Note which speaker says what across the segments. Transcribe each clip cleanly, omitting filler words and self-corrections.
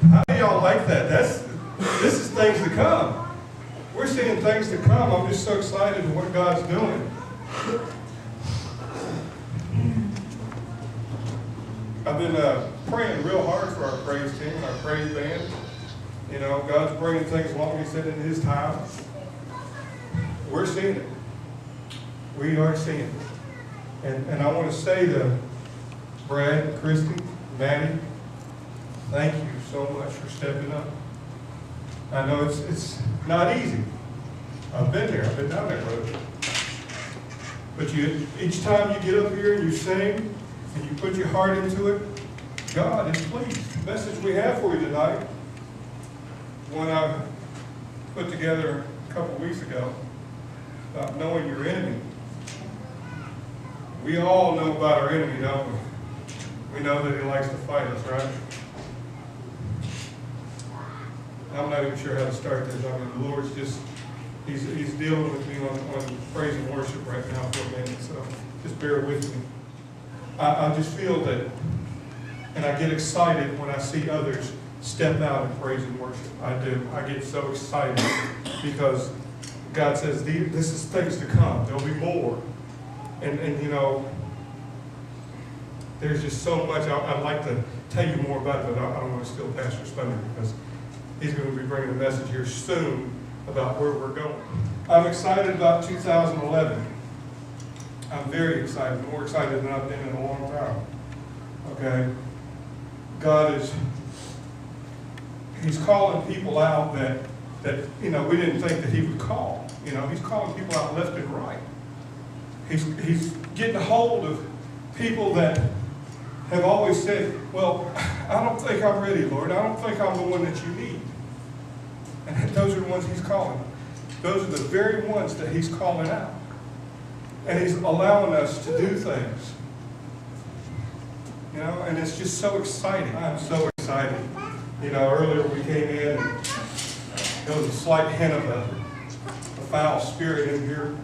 Speaker 1: How do y'all like that? This is things to come. We're seeing things to come. I'm just so excited at what God's doing. I've been praying real hard for our praise team and our praise band. You know, God's bringing things along, He said, in His time. We're seeing it. We are seeing it. And I want to say to Brad, Christy, Maddie, thank you so much for stepping up. I know it's not easy. I've been there. I've been down that road. But each time you get up here and you sing and you put your heart into it, God is pleased. The message we have for you tonight, one I put together a couple weeks ago, about knowing your enemy. We all know about our enemy, don't we? We know that he likes to fight us, right? I'm not even sure how to start this. I mean, the Lord's just, he's dealing with me on praise and worship right now for a minute, so just bear with me. I just feel that, and I get excited when I see others step out in praise and worship. I do. I get so excited because God says, this is things to come. There'll be more. And you know, there's just so much. I'd like to tell you more about it, but I don't want to steal Pastor's thunder because he's going to be bringing a message here soon about where we're going. I'm excited about 2011. I'm very excited, more excited than I've been in a long time. Okay? God He's calling people out that you know, we didn't think that He would call. You know, He's calling people out left and right. He's getting a hold of people that have always said, well, I don't think I'm ready, Lord. I don't think I'm the one that you need. And those are the ones He's calling. Those are the very ones that He's calling out. And He's allowing us to do things. You know, and it's just so exciting. I'm so excited. You know, earlier we came in and there was a slight hint of a foul spirit in here.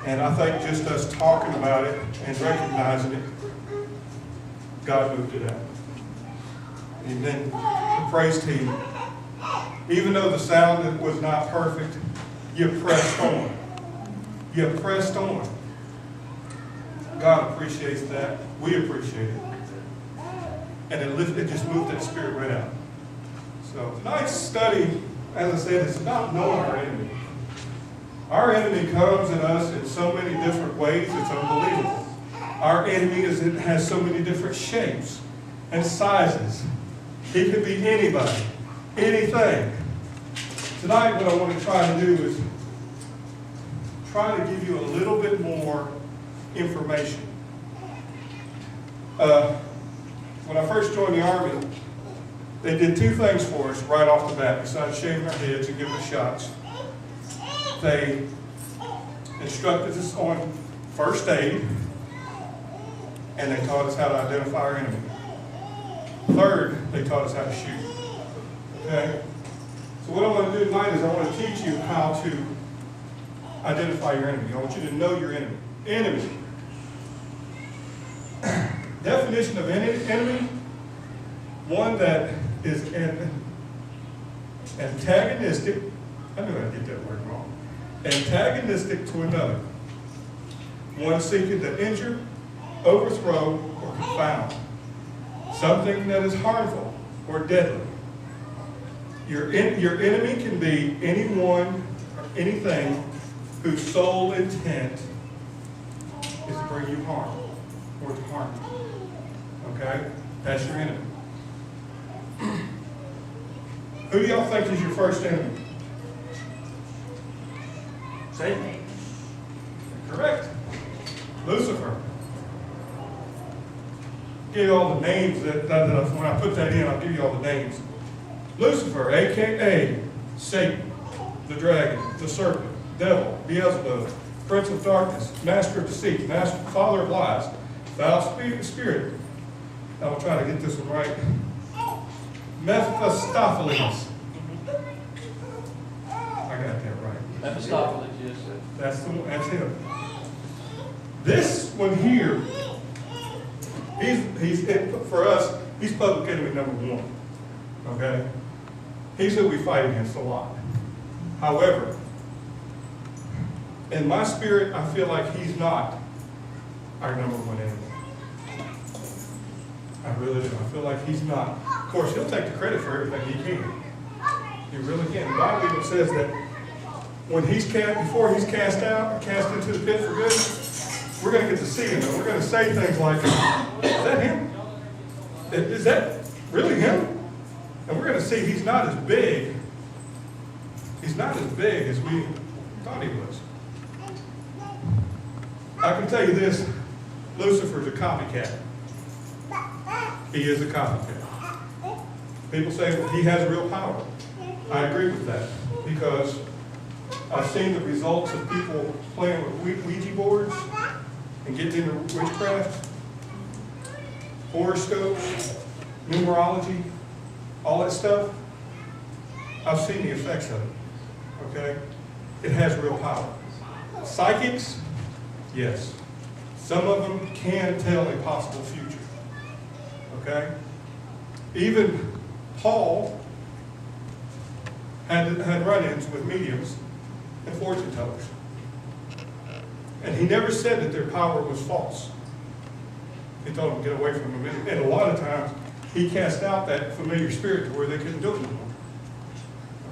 Speaker 1: And I think just us talking about it and recognizing it, God moved it out. And then the praise team, even though the sound was not perfect, you pressed on. You pressed on. God appreciates that. We appreciate it. And it just moved that spirit right out. So tonight's study, as I said, is about knowing our enemy. Our enemy comes at us in so many different ways, it's unbelievable. Our enemy has so many different shapes and sizes. He could be anybody, anything. Tonight what I want to try to do is try to give you a little bit more information. When I first joined the Army, they did two things for us right off the bat, besides shaving our heads and giving us shots. They instructed us on first aid, and they taught us how to identify our enemy. Third, they taught us how to shoot. Okay? So what I want to do tonight is I want to teach you how to identify your enemy. I want you to know your enemy. Enemy. Definition of enemy, one that is antagonistic. I knew I'd get that word wrong. Antagonistic to another. One seeking to injure, overthrow, or confound. Something that is harmful or deadly. Your enemy can be anyone or anything whose sole intent is to bring you harm or to harm you. Okay? That's your enemy. Who do y'all think is your first enemy? Satan. Correct. Lucifer. Give you all the names that when I put that in, I'll give you all the names. Lucifer, a.k.a. Satan, the dragon, the serpent, devil, Beelzebub, prince of darkness, master of deceit, father of lies, foul spirit. I will try to get this one right. Mephistopheles. I got that right.
Speaker 2: Mephistopheles, yes.
Speaker 1: That's the one. That's him. This one here, he's for us. He's public enemy number one. Okay? He's who we fight against a lot. However, in my spirit, I feel like he's not our number one enemy. I really do. I feel like he's not. Of course, he'll take the credit for everything he can. He really can. The Bible even says that when before he's cast out or cast into the pit for good, we're going to get to see him, and we're going to say things like, "Is that him? Is that really him?" And we're going to see he's not as big. He's not as big as we thought he was. I can tell you this: Lucifer's a copycat. He is a copycat. People say that he has real power. I agree with that, because I've seen the results of people playing with Ouija boards and getting into witchcraft, horoscopes, numerology, all that stuff. I've seen the effects of it. Okay? It has real power. Psychics, yes. Some of them can tell a possible future. Okay? Even Paul had run-ins with mediums and fortune tellers. And he never said that their power was false. He told them to get away from them. And a lot of times, he cast out that familiar spirit to where they couldn't do it anymore.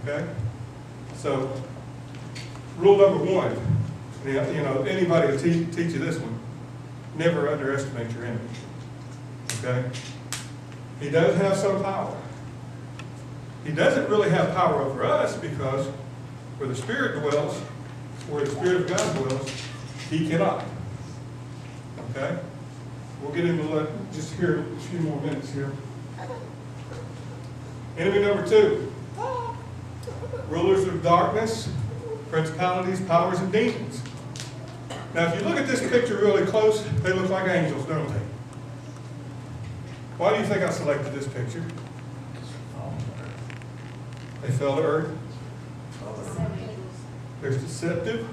Speaker 1: Okay? So, rule number one, anybody will teach you this one: never underestimate your enemy. Okay? He does have some power. He doesn't really have power over us, because where the Spirit dwells, where the Spirit of God dwells, he cannot. Okay? We'll get into that just here a few more minutes here. Enemy number two: rulers of darkness, principalities, powers, and demons. Now, if you look at this picture really close, they look like angels, don't they? Why do you think I selected this picture? They fell to earth. There's deceptive.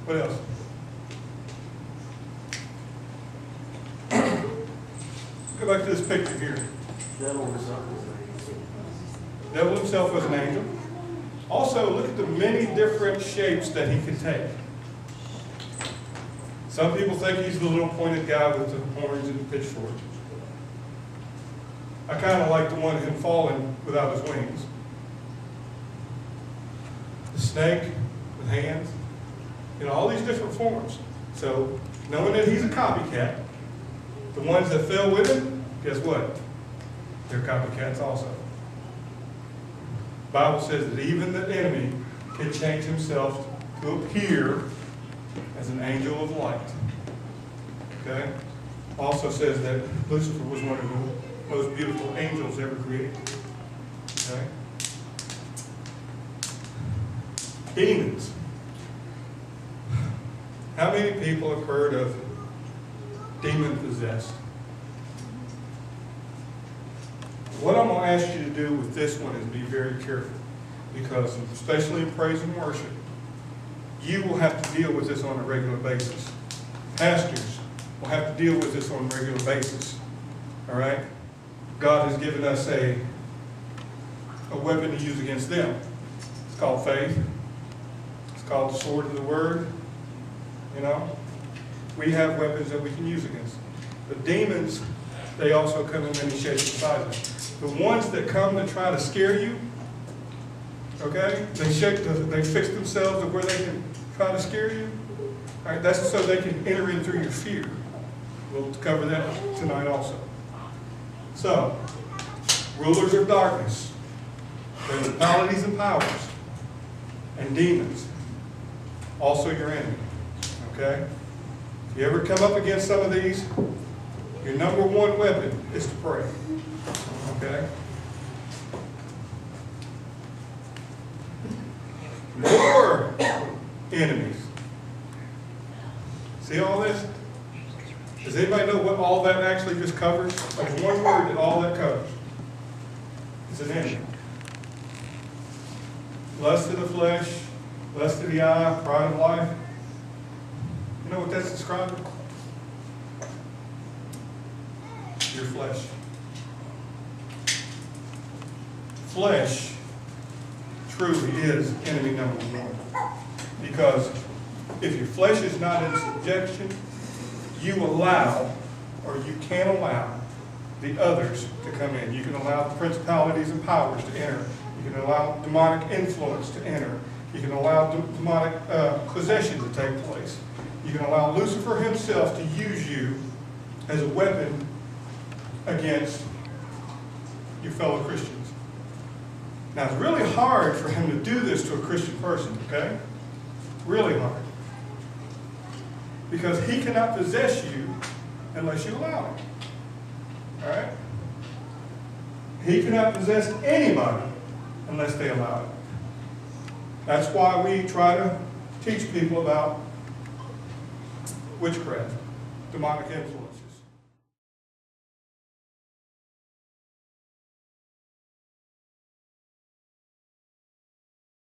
Speaker 1: What else? Go back to this picture here. Devil himself was an angel. Also, look at the many different shapes that he could take. Some people think he's the little pointed guy with the horns and the pitchfork. I kind of like the one who fallen without his wings. The snake with hands. All these different forms. So, knowing that he's a copycat, the ones that fell with him, guess what? They're copycats also. The Bible says that even the enemy can change himself to appear as an angel of light. Okay? Also says that Lucifer was one of the most beautiful angels ever created. Okay? Demons. How many people have heard of demon possessed? What I'm going to ask you to do with this one is be very careful, because especially in praise and worship, you will have to deal with this on a regular basis. Pastors will have to deal with this on a regular basis. All right? God has given us a weapon to use against them. It's called faith. It's called the sword of the word. We have weapons that we can use against them. The demons, they also come in many shapes and sizes. The ones that come to try to scare you, okay, they fix themselves to where they can try to scare you. All right, that's so they can enter in through your fear. We'll cover that tonight also. So, rulers of darkness, principalities and powers, and demons, also your enemy. Okay? If you ever come up against some of these, your number one weapon is to pray. Okay? More enemies. See all this? Does anybody know what all that actually just covers? There's one word that all that covers. It's an enemy. Lust of the flesh, lust of the eye, pride of life. You know what that's describing? Your flesh. flesh truly is enemy number one. Because if your flesh is not in subjection, you allow, or you can allow, the others to come in. You can allow the principalities and powers to enter. You can allow demonic influence to enter. You can allow demonic possession to take place. You can allow Lucifer himself to use you as a weapon against your fellow Christians. Now, it's really hard for him to do this to a Christian person, okay? Really hard. Because he cannot possess you unless you allow him. All right? He cannot possess anybody unless they allow it. That's why we try to teach people about witchcraft, demonic influence.